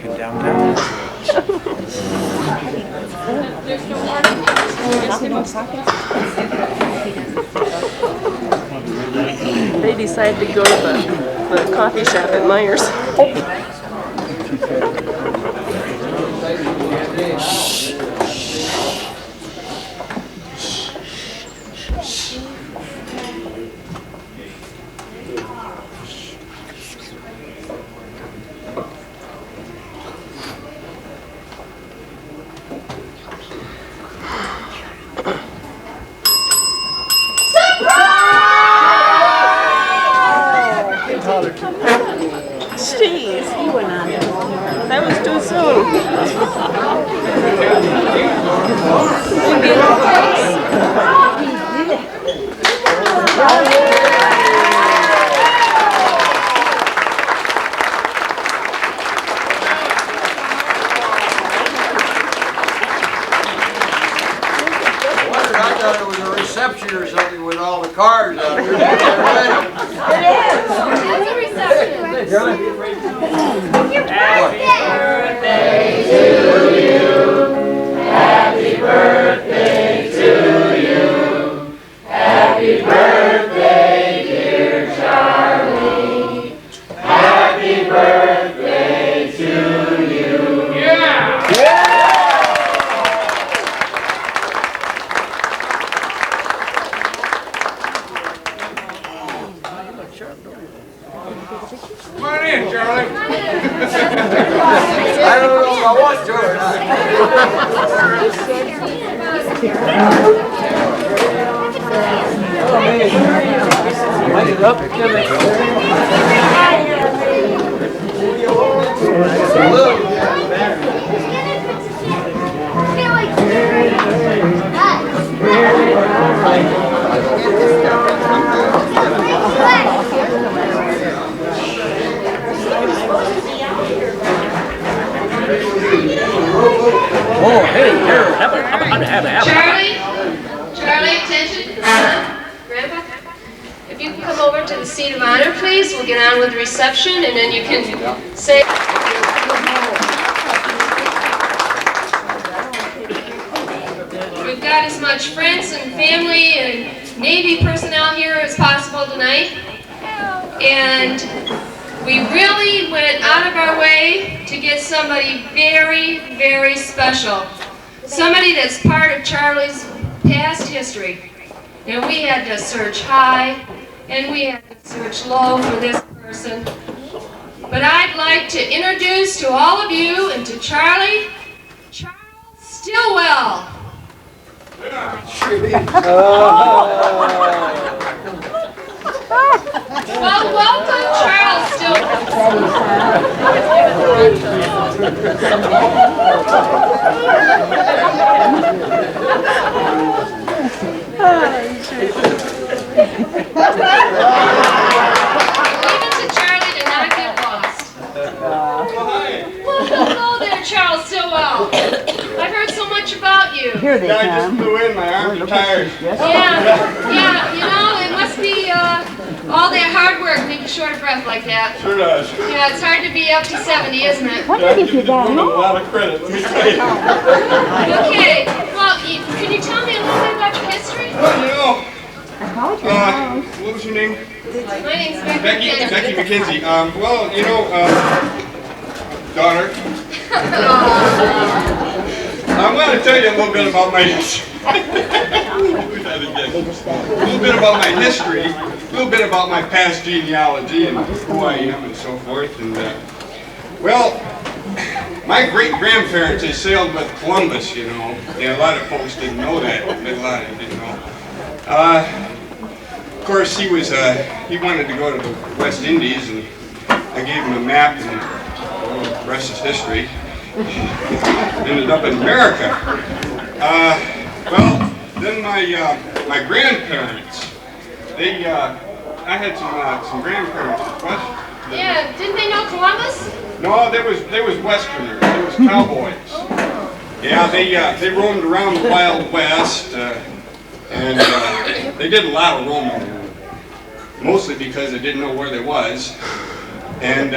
American downtown. They decided to go to the coffee shop at Myers. Jeez, that was too soon. I thought it was a reception or something with all the cars out here. It's a reception. Hey, Charlie. Come on in, Charlie. I don't know if I want to or not. Oh, hey, here. Have Charlie, attention. Grandpa, if you can come over to the seat of honor, please. We'll get on with the reception, and then you can say. We've got as much friends and family and Navy personnel here as possible tonight. And we really went out of our way to get somebody very, very special. Somebody that's part of Charlie's past history. And we had to search high and we had to search low for this person. But I'd like to introduce to all of you and to Charlie, Charles Stillwell. Well, welcome, Charles Even to Charlie to not get lost. Well, hello there, Charles Stillwell. I've heard so much about you. Here they I just come. flew in, my arms are tired. Yeah, you know, it must be all that hard work making short of breath like that. Sure does. Yeah, it's hard to be up to 70, isn't it? Wonder if you got A home. lot of credit, let me tell you. Okay, well, can you tell me a little bit about your history? Well, I called your house. what was your name? My name's Becky. Becky McKenzie. Well, you know, daughter, I'm going to tell you a little bit about my history. A little bit about my history, a little bit about my past genealogy and who I am and so forth. And well, my great-grandparents, they sailed with Columbus, you know. Yeah, a lot of folks didn't know that, but a lot of them didn't know. Of course, he wanted to go to the West Indies, and I gave him a map, and well, the rest is history. Ended up in America. Well, then my grandparents, I had some grandparents. What? Yeah, didn't they know Columbus? No, they was Westerners. They was cowboys. Yeah, they roamed around the Wild West, and they did a lot of roaming, mostly because they didn't know where they was, and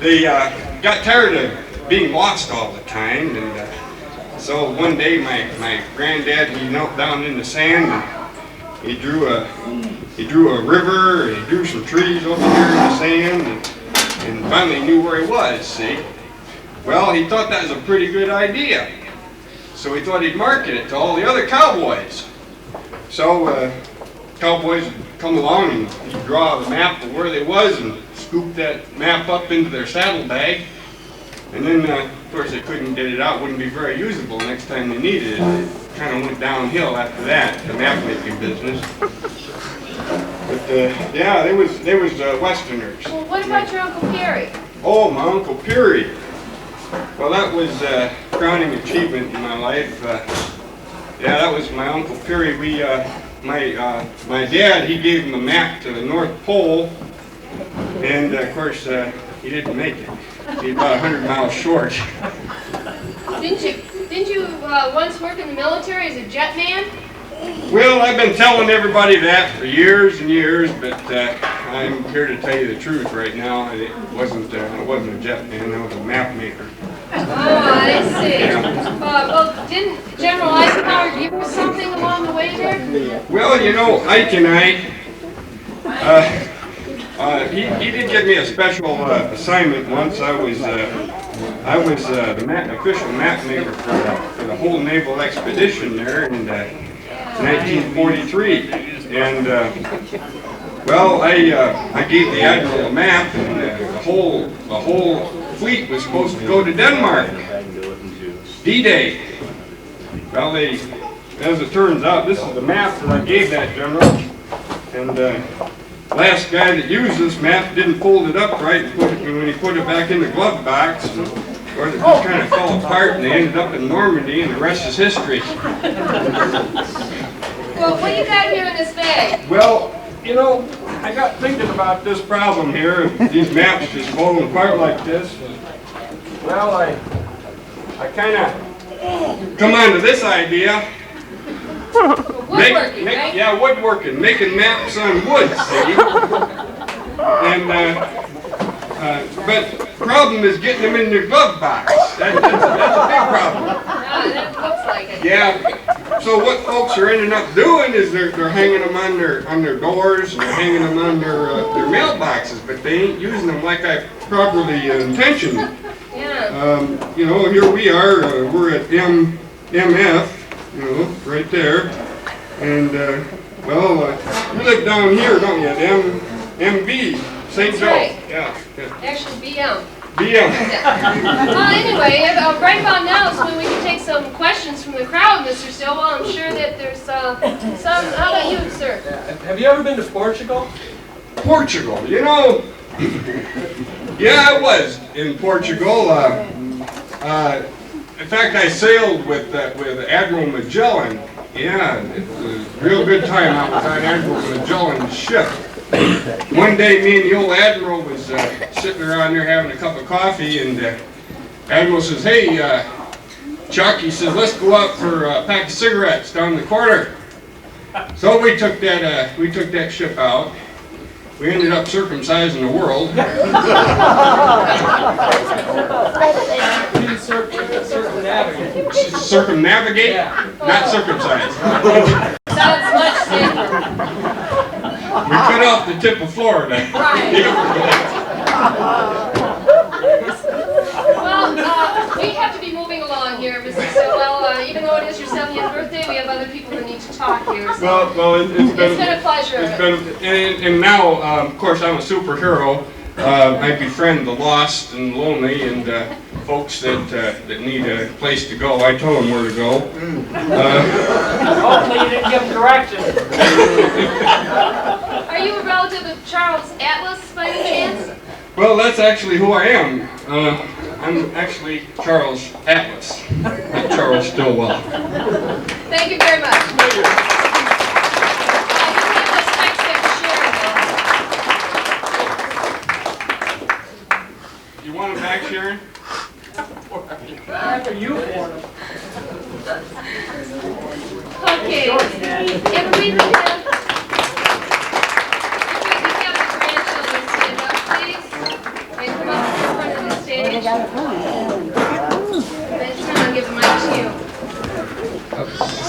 they got tired of being lost all the time, and so one day my granddad, he knelt down in the sand and he drew a river, and he drew some trees over here in the sand, and finally knew where he was, see? Well, he thought that was a pretty good idea. So he thought he'd market it to all the other cowboys. So cowboys would come along and he'd draw the map of where they was and scoop that map up into their saddlebag. And then, of course, they couldn't get it out, wouldn't be very usable next time they needed it. It kind of went downhill after that, the map making business. But yeah, they was Westerners. Well, what about your Uncle Perry? Oh, my Uncle Peary. Well, that was a crowning achievement in my life. Yeah, that was my Uncle Peary. My dad, he gave him a map to the North Pole, and of course, he didn't make it. He's about 100 miles short. Didn't you once work in the military as a jet man? Well, I've been telling everybody that for years and years, but I'm here to tell you the truth right now. I wasn't a jet man. I was a map maker. Oh, I see. Well, didn't General Eisenhower give you something along the way there? Well, you know, Ike and I, he did give me a special assignment once. I was the official map maker for the whole naval expedition there in 1943, and well, I gave the admiral a map, and the whole fleet was supposed to go to Denmark. D-Day. Well, as it turns out, this is the map that I gave that general, and last guy that used this map didn't fold it up right, and when he put it back in the glove box, or it just kind of fell apart, and they ended up in Normandy, and the rest is history. Well, what do you got here in this bag? Well, you know, I got thinking about this problem here, these maps just falling apart like this. Well, I kind of come on to this idea. Woodworking, right? Yeah, woodworking, making maps on wood, see? And, but problem is getting them in your glove box. That's a big problem. Yeah, that looks like it. Yeah. So what folks are ending up doing is they're hanging them on their doors, and they're hanging them on their mailboxes, but they ain't using them like I properly intentioned. Yeah. You know, here we are. We're at MF. You know, right there. And well, you live down here, don't you? At MB, St. That's Joe. right. Yeah. Actually, BM. BM. Well, anyway, right about now is when we can take some questions from the crowd, Mr. Stillwell. I'm sure that there's some. How about you, sir? Have you ever been to Portugal? Portugal, you know. Yeah, I was in Portugal. In fact, I sailed with Admiral Magellan. Yeah, it was a real good time. I was on Admiral Magellan's ship. One day, me and the old Admiral was sitting around there having a cup of coffee, and Admiral says, "Hey, Chuck," he says, "let's go out for a pack of cigarettes down the corner." So we took that ship out. We ended up circumcising the world. Circumnavigate? Yeah. Not circumcise. Sounds much safer. We cut off the tip of Florida. Well, we have to be moving along here, Mr. Stillwell. Even though it is your 70th birthday, we have other people that need to talk here. So It's been a pleasure. And now, of course, I'm a superhero. I befriend the lost and lonely and folks that need a place to go. I tell them where to go. Hopefully you didn't give them directions. Are you a relative of Charles Atlas by any chance? Well, that's actually who I am. I'm actually Charles Atlas, not Charles Stillwell. Thank you very much. I do have this text that to share. You want it back, Sharon? After you for them. Okay. If we can have the grandchildren stand up, please, and come up to the front of the stage. I'll give the mic to you.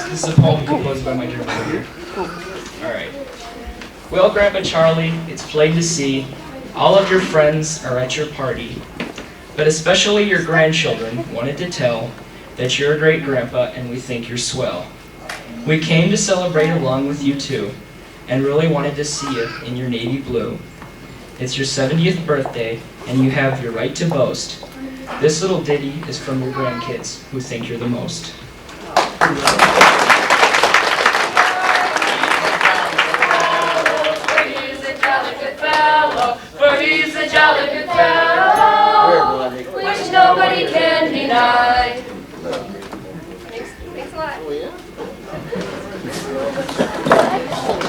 This is a poem composed by my dear brother. Alright. Well, Grandpa Charlie, it's plain to see all of your friends are at your party, but especially your grandchildren wanted to tell that you're a great grandpa and we think you're swell. We came to celebrate along with you too, and really wanted to see you in your navy blue. It's your 70th birthday, and you have your right to boast. This little ditty is from your grandkids, who think you're the most. He's a jolly good fellow, for he's a jolly good fellow, which nobody can deny. Thanks a lot.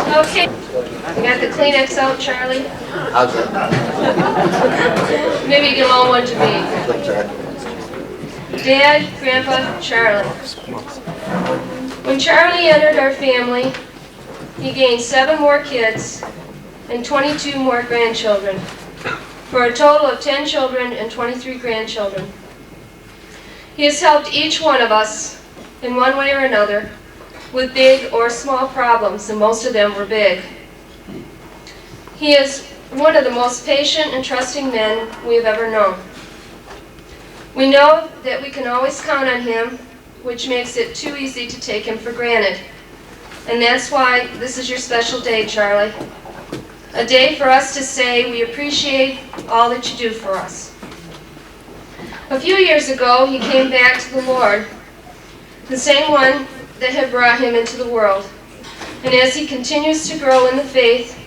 Okay, you got the Kleenex out, Charlie? How's that? Maybe give all one to me. Dad, Grandpa, Charlie. When Charlie entered our family, he gained 7 more kids and 22 more grandchildren, for a total of 10 children and 23 grandchildren. He has helped each one of us, in one way or another, with big or small problems, and most of them were big. He is one of the most patient and trusting men we have ever known. We know that we can always count on him, which makes it too easy to take him for granted. And that's why this is your special day, Charlie. A day for us to say we appreciate all that you do for us. A few years ago, he came back to the Lord, the same one that had brought him into the world. And as he continues to grow in the faith,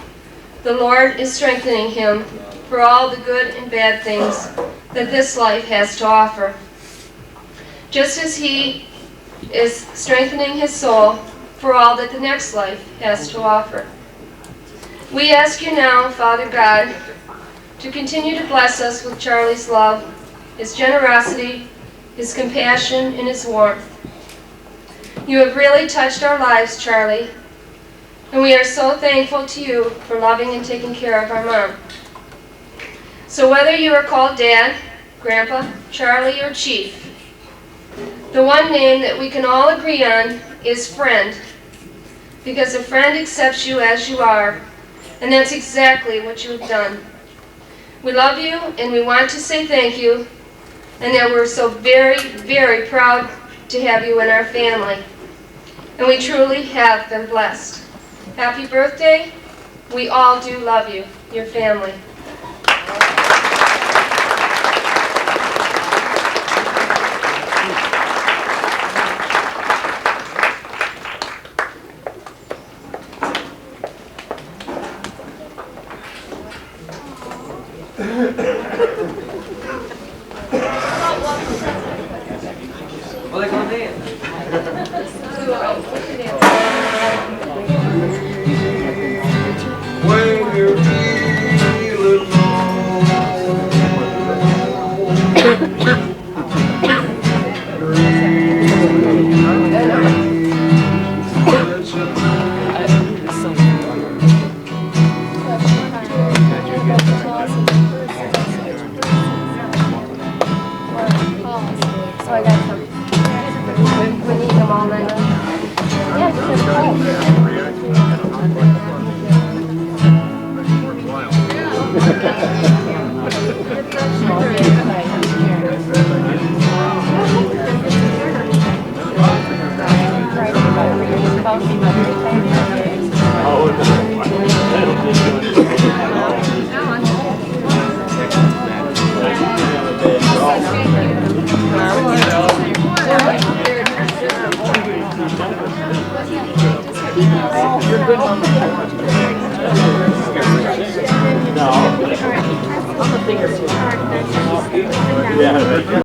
the Lord is strengthening him for all the good and bad things that this life has to offer. Just as he is strengthening his soul for all that the next life has to offer. We ask you now, Father God, to continue to bless us with Charlie's love, his generosity, his compassion, and his warmth. You have really touched our lives, Charlie, and we are so thankful to you for loving and taking care of our mom. So whether you are called Dad, Grandpa, Charlie, or Chief, the one name that we can all agree on is friend, because a friend accepts you as you are, and that's exactly what you have done. We love you, and we want to say thank you, and that we're so very, very proud to have you in our family. And we truly have been blessed. Happy birthday. We all do love you, your family. Well, they're going to dance. When you're feeling So I got some. We need them all then. Yeah, just Yeah.